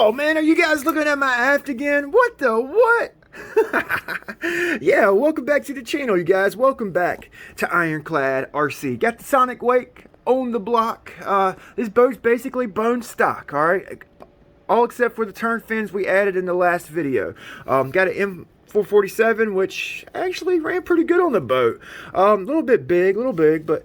Oh man, are you guys looking at my aft again? What the what? Yeah, welcome back to the channel, you guys. Welcome back to Ironclad RC. Got the SonicWake on the block. This boat's basically bone stock, alright? All except for the turn fins we added in the last video. Got an M447, which actually ran pretty good on the boat. A little big, but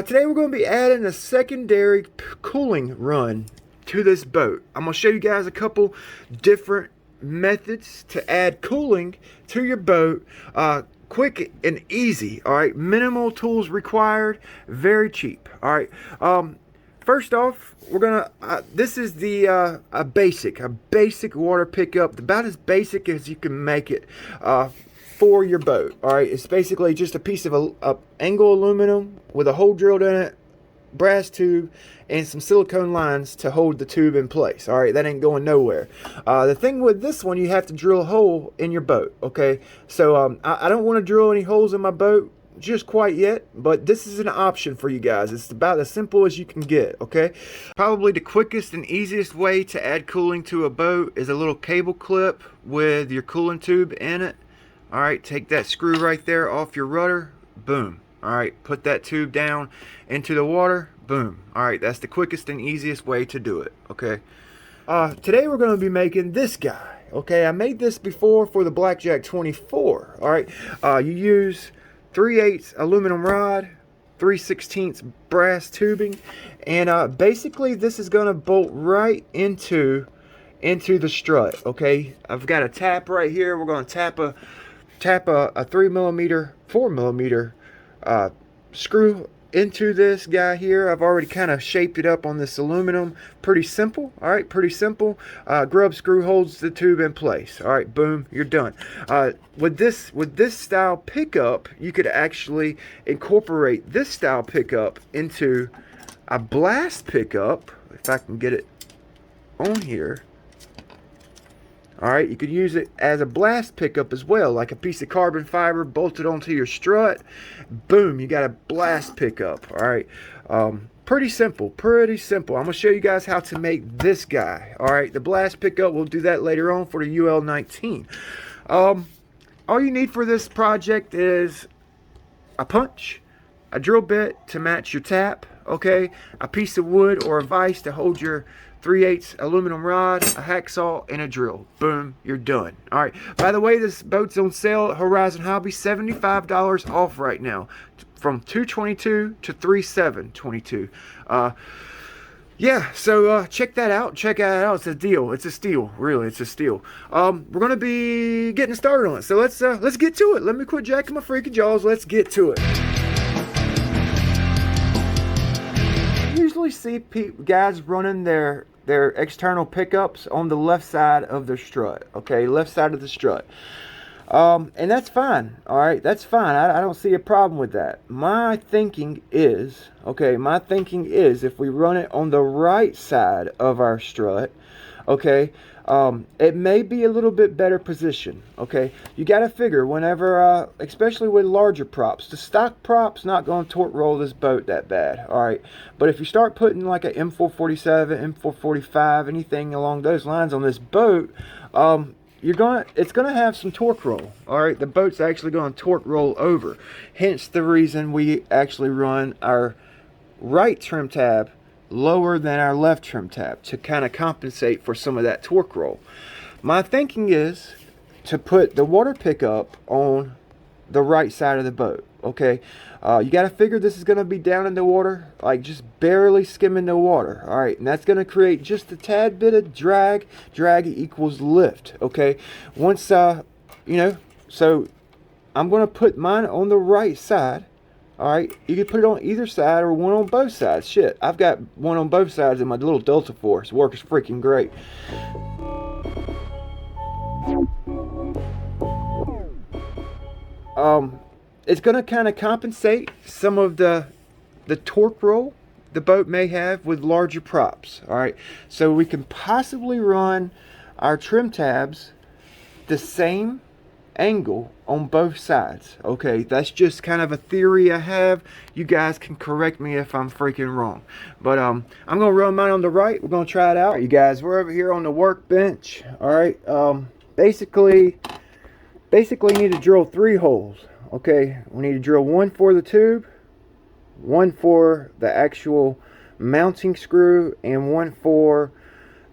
today we're going to be adding a secondary cooling run to this boat. I'm going to show you guys a couple different methods to add cooling to your boat. Quick and easy, all right? Minimal tools required, very cheap, all right? First off, we're gonna this is the a basic water pickup, about as basic as you can make it for your boat. All right, it's basically just a piece of angle aluminum with a hole drilled in it, brass tube, and some silicone lines to hold the tube in place. All right, that ain't going nowhere. The thing with this one, you have to drill a hole in your boat. Okay, so I don't want to drill any holes in my boat just quite yet, but this is an option for you guys. It's about as simple as you can get. Okay, probably the quickest and easiest way to add cooling to a boat is a little cable clip with your cooling tube in it. All right, take that screw right there off your rudder, boom. All right, put that tube down into the water, boom. All right, that's the quickest and easiest way to do it. Okay, today we're going to be making this guy. Okay, I made this before for the Blackjack 24. All right, you use 3/8 aluminum rod, 3/16 brass tubing, and basically this is going to bolt right into the strut. Okay, I've got a tap right here. We're going to tap a 3mm, 4mm screw into this guy here. I've already kind of shaped it up on this aluminum. Pretty simple. All right, pretty simple. Grub screw holds the tube in place. All right, boom, you're done. With this style pickup, you could actually incorporate this style pickup into a blast pickup, if I can get it on here. All right, you could use it as a blast pickup as well, like a piece of carbon fiber bolted onto your strut. Boom, you got a blast pickup. All right, pretty simple, pretty simple. I'm gonna show you guys how to make this guy. All right, the blast pickup, we'll do that later on for the UL19. All you need for this project is a punch, a drill bit to match your tap, okay, a piece of wood or a vise to hold your 3/8 aluminum rod, a hacksaw, and a drill. Boom, you're done. All right, by the way, this boat's on sale at Horizon Hobby, $75 off right now, from $222 to $3722. Yeah, so check that out. Check that out. It's a deal. It's a steal. Really, it's a steal. We're gonna be getting started on it. So let's get to it. Let me quit jacking my freaky jaws. Let's get to it. I usually see guys running their external pickups on the left side of their strut. Okay, left side of the strut. And that's fine. All right, that's fine. I don't see a problem with that. My thinking is, if we run it on the right side of our strut, okay, it may be a little bit better position. Okay, you got to figure whenever, especially with larger props, the stock prop's not going to torque roll this boat that bad. All right, but if you start putting like a M447, M445, anything along those lines on this boat, it's gonna have some torque roll. All right, the boat's actually going to torque roll over. Hence the reason we actually run our right trim tab lower than our left trim tab to kind of compensate for some of that torque roll. My thinking is to put the water pickup on the right side of the boat. Okay, you got to figure this is going to be down in the water, like just barely skimming the water. All right, and that's going to create just a tad bit of drag. Drag equals lift. Okay, once you know, so I'm going to put mine on the right side. All right, you can put it on either side or one on both sides. Shit, I've got one on both sides in my little Delta Force. Works freaking great. It's going to kind of compensate some of the torque roll the boat may have with larger props. All right, so we can possibly run our trim tabs the same angle on both sides. Okay, that's just kind of a theory I have. You guys can correct me if I'm freaking wrong, but I'm gonna run mine on the right. We're gonna try it out. All right, you guys, we're over here on the workbench. All right, basically need to drill 3 holes. Okay, we need to drill one for the tube, one for the actual mounting screw, and one for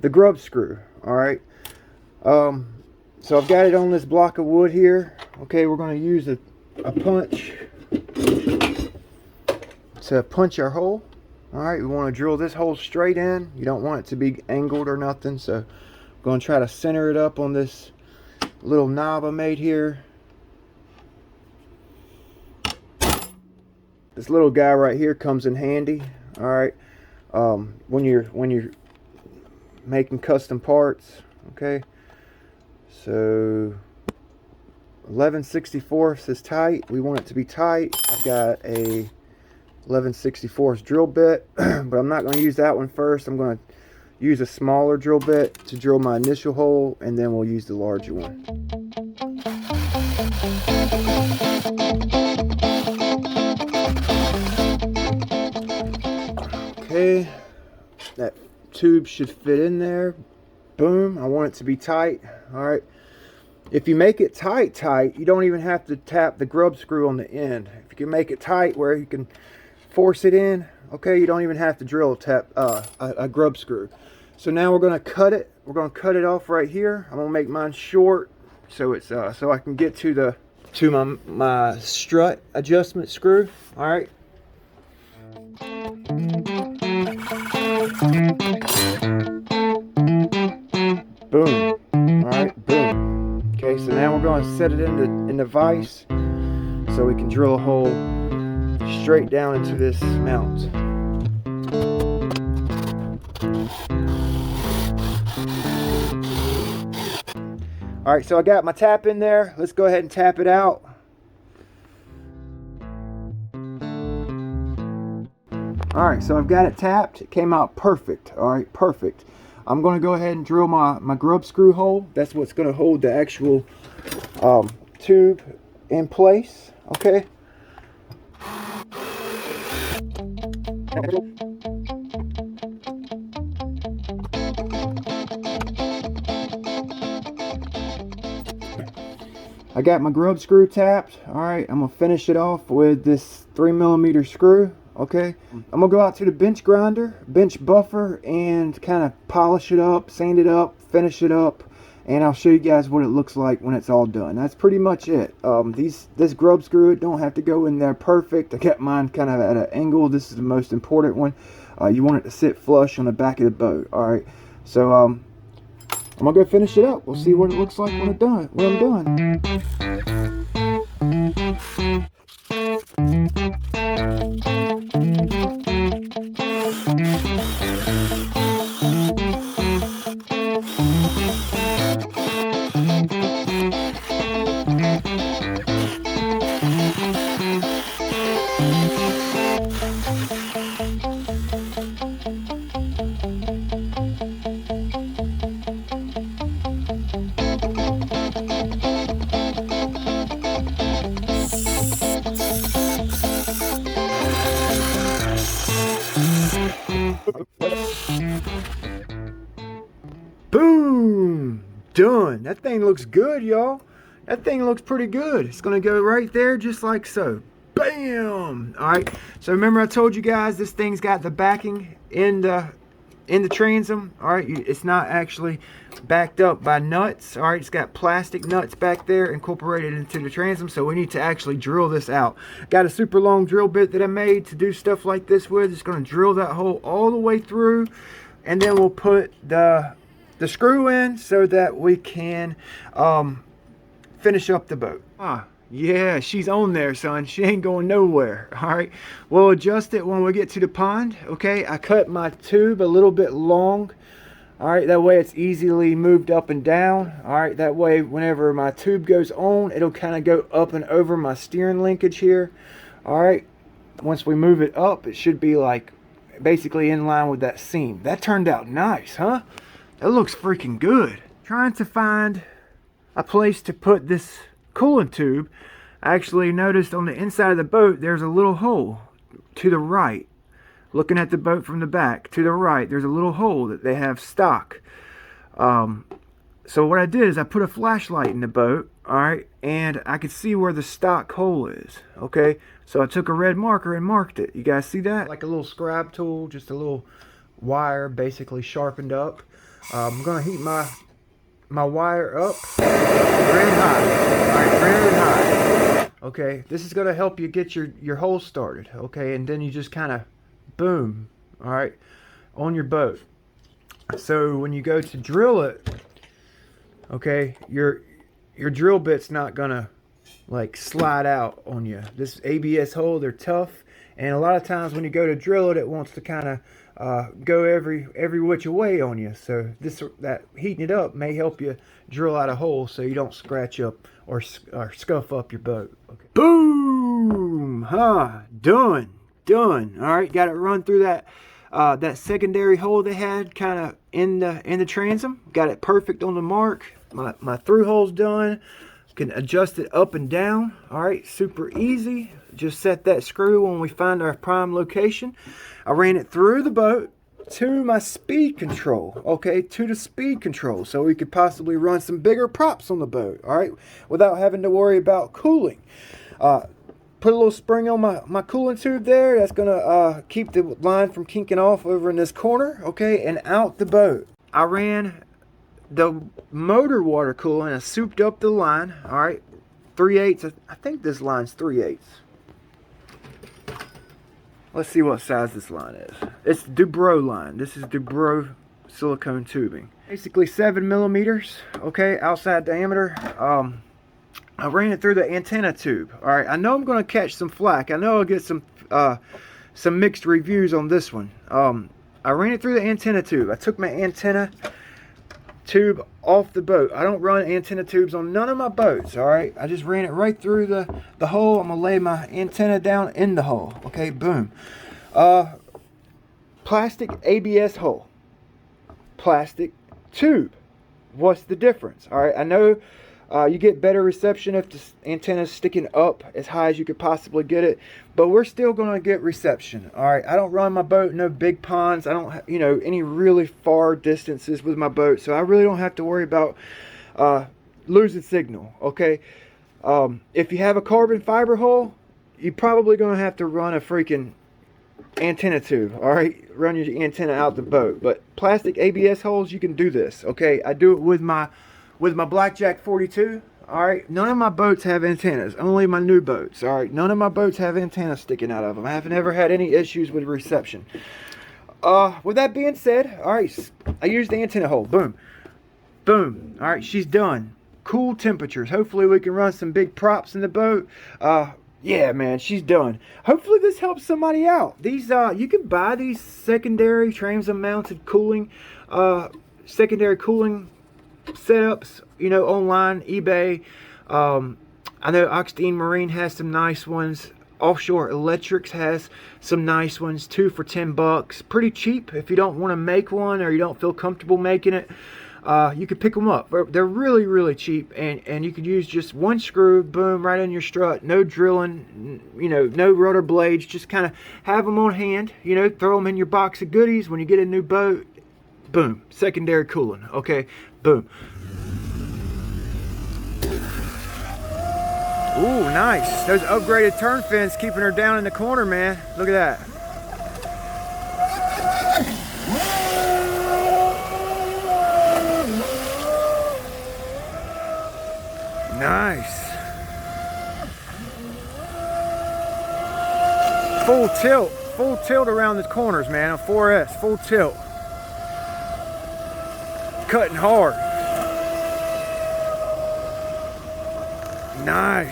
the grub screw. All right, so I've got it on this block of wood here. Okay, we're going to use a punch to punch our hole. All right, we want to drill this hole straight in. You don't want it to be angled or nothing, so I'm going to try to center it up on this little knob I made here. This little guy right here comes in handy. All right, when you're making custom parts. Okay, so 11/64 is tight. We want it to be tight. I've got a 11/64 drill bit, but I'm not going to use that one first. I'm going to use a smaller drill bit to drill my initial hole, and then we'll use the larger one. Okay, that tube should fit in there. Boom. I want it to be tight. All right, if you make it tight, you don't even have to tap the grub screw on the end. If you can make it tight where you can force it in, okay, you don't even have to drill a grub screw. So now we're going to cut it. We're going to cut it off right here. I'm going to make mine short so it's so I can get to my strut adjustment screw. All right. Boom. All right, boom. Okay, so now we're going to set it in the vise so we can drill a hole straight down into this mount. All right, so I got my tap in there. Let's go ahead and tap it out. All right, so I've got it tapped. It came out perfect. All right, perfect. I'm going to go ahead and drill my grub screw hole. That's what's going to hold the actual tube in place. Okay. I got my grub screw tapped. All right, I'm going to finish it off with this 3mm screw. Okay, I'm gonna go out to the bench grinder, bench buffer, and kind of polish it up, sand it up, finish it up, and I'll show you guys what it looks like when it's all done. That's pretty much it. This grub screw, it don't have to go in there perfect. I got mine kind of at an angle. This is the most important one. You want it to sit flush on the back of the boat. All right, so I'm gonna go finish it up. We'll see what it looks like when I'm done. Boom! Done. That thing looks good, y'all. That thing looks pretty good. It's gonna go right there just like so. Bam! Alright, so remember I told you guys this thing's got the backing in the transom. Alright, it's not actually backed up by nuts. Alright, it's got plastic nuts back there incorporated into the transom, so we need to actually drill this out. Got a super long drill bit that I made to do stuff like this with. It's going to drill that hole all the way through, and then we'll put the screw in so that we can finish up the boat. Yeah, she's on there, son. She ain't going nowhere. All right, we'll adjust it when we get to the pond. Okay, I cut my tube a little bit long. All right, that way it's easily moved up and down. All right, that way whenever my tube goes on, it'll kind of go up and over my steering linkage here. All right, once we move it up, it should be like basically in line with that seam. That turned out nice, huh? That looks freaking good. Trying to find a place to put this coolant tube, I actually noticed on the inside of the boat there's a little hole to the right. Looking at the boat from the back, to the right, there's a little hole that they have stock. So what I did is I put a flashlight in the boat, alright, and I could see where the stock hole is, okay? So I took a red marker and marked it. You guys see that? Like a little scribe tool, just a little wire basically sharpened up. I'm going to heat my wire up very high, alright, very high. Okay, this is going to help you get your hole started, okay? And then you just kind of, boom, alright, on your boat. So when you go to drill it, okay, your drill bit's not gonna like slide out on you. This ABS hole, they're tough, and a lot of times when you go to drill it, it wants to kind of go every which way on you. So that heating it up may help you drill out a hole so you don't scratch up or scuff up your boat. Okay. Boom! Done. All right, got it run through that secondary hole they had kind of in the transom. Got it perfect on the mark. My through hole's done. Can adjust it up and down. All right, super easy. Just set that screw when we find our prime location. I ran it through the boat to my speed control. Okay, to the speed control, so we could possibly run some bigger props on the boat. All right, without having to worry about cooling. Put a little spring on my coolant tube there. That's gonna keep the line from kinking off over in this corner, okay, and out the boat. I ran the motor water coolant. I souped up the line, all right, 3/8. I think this line's 3/8. Let's see what size this line is. It's Dobro line. This is Dobro silicone tubing. Basically 7 millimeters, okay, outside diameter. I ran it through the antenna tube. All right, I know I'm going to catch some flack. I know I'll get some mixed reviews on this one. I ran it through the antenna tube. I took my antenna tube off the boat. I don't run antenna tubes on none of my boats. All right, I just ran it right through the hole. I'm gonna lay my antenna down in the hole. Okay, boom. Plastic ABS hole, plastic tube. What's the difference? All right, I know you get better reception if the antenna is sticking up as high as you could possibly get it, but we're still going to get reception. All right, I don't run my boat no big ponds. I don't, any really far distances with my boat, so I really don't have to worry about losing signal. Okay, if you have a carbon fiber hole, you're probably going to have to run a freaking antenna tube. All right, run your antenna out the boat. But plastic ABS holes, you can do this. Okay, I do it with my Blackjack 42. All right, none of my boats have antennas, only my new boats. All right, none of my boats have antennas sticking out of them. I haven't ever had any issues with reception. With that being said, all right, I used the antenna hole. Boom, boom. All right, she's done. Cool temperatures. Hopefully we can run some big props in the boat. Yeah, man, she's done. Hopefully this helps somebody out. These you can buy these secondary transom mounted cooling secondary cooling setups, online, eBay. I know Oxteen Marine has some nice ones. Offshore Electrics has some nice ones too for $10. Pretty cheap if you don't want to make one or you don't feel comfortable making it. You can pick them up. They're really, really cheap, and you could use just one screw, boom, right in your strut. No drilling, no rudder blades. Just kind of have them on hand. Throw them in your box of goodies when you get a new boat. Boom, secondary cooling. Okay, boom. Ooh, nice. Those upgraded turn fins keeping her down in the corner, man. Look at that. Nice. Full tilt around the corners, man. On 4S, full tilt. Cutting hard. Nice.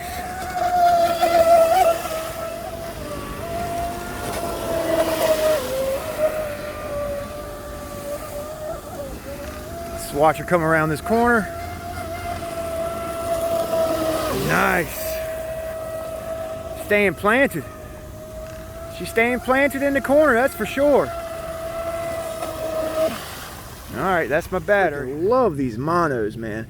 Let's watch her come around this corner. Nice. Staying planted. She's staying planted in the corner, that's for sure. Alright, that's my battery. Love these monos, man.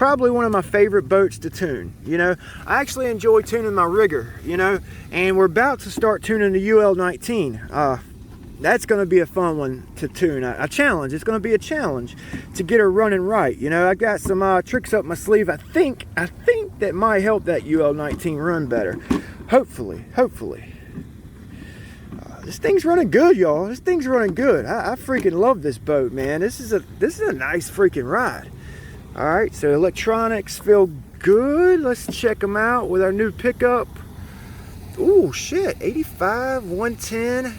probably one of my favorite boats to tune. You know, I actually enjoy tuning my rigger, you know, and we're about to start tuning the UL-19. That's going to be a fun one to tune. A challenge. It's going to be a challenge to get her running right. You know, I got some tricks up my sleeve. I think that might help that UL-19 run better. Hopefully. This thing's running good, y'all. This thing's running good. I freaking love this boat, man. This is a nice freaking ride. All right, so electronics feel good. Let's check them out with our new pickup. Ooh, shit. 85, 110.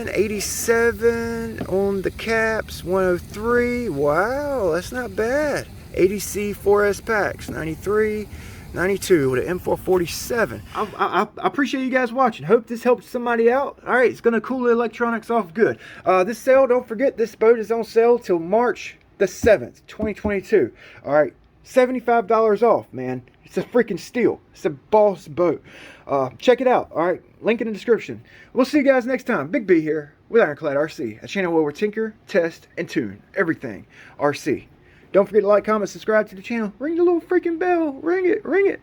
87 on the caps, 103. Wow, that's not bad. 80C 4S packs, 93, 92 with an M447. I appreciate you guys watching. Hope this helps somebody out. All right, it's gonna cool the electronics off good. This sale, don't forget, this boat is on sale till March the 7th, 2022. All right, $75 off, man. It's a freaking steal. It's a boss boat. Check it out. All right, link in the description. We'll see you guys next time. Big B here with Ironclad RC, a channel where we tinker, test, and tune everything RC. Don't forget to like, comment, subscribe to the channel. Ring the little freaking bell. Ring it.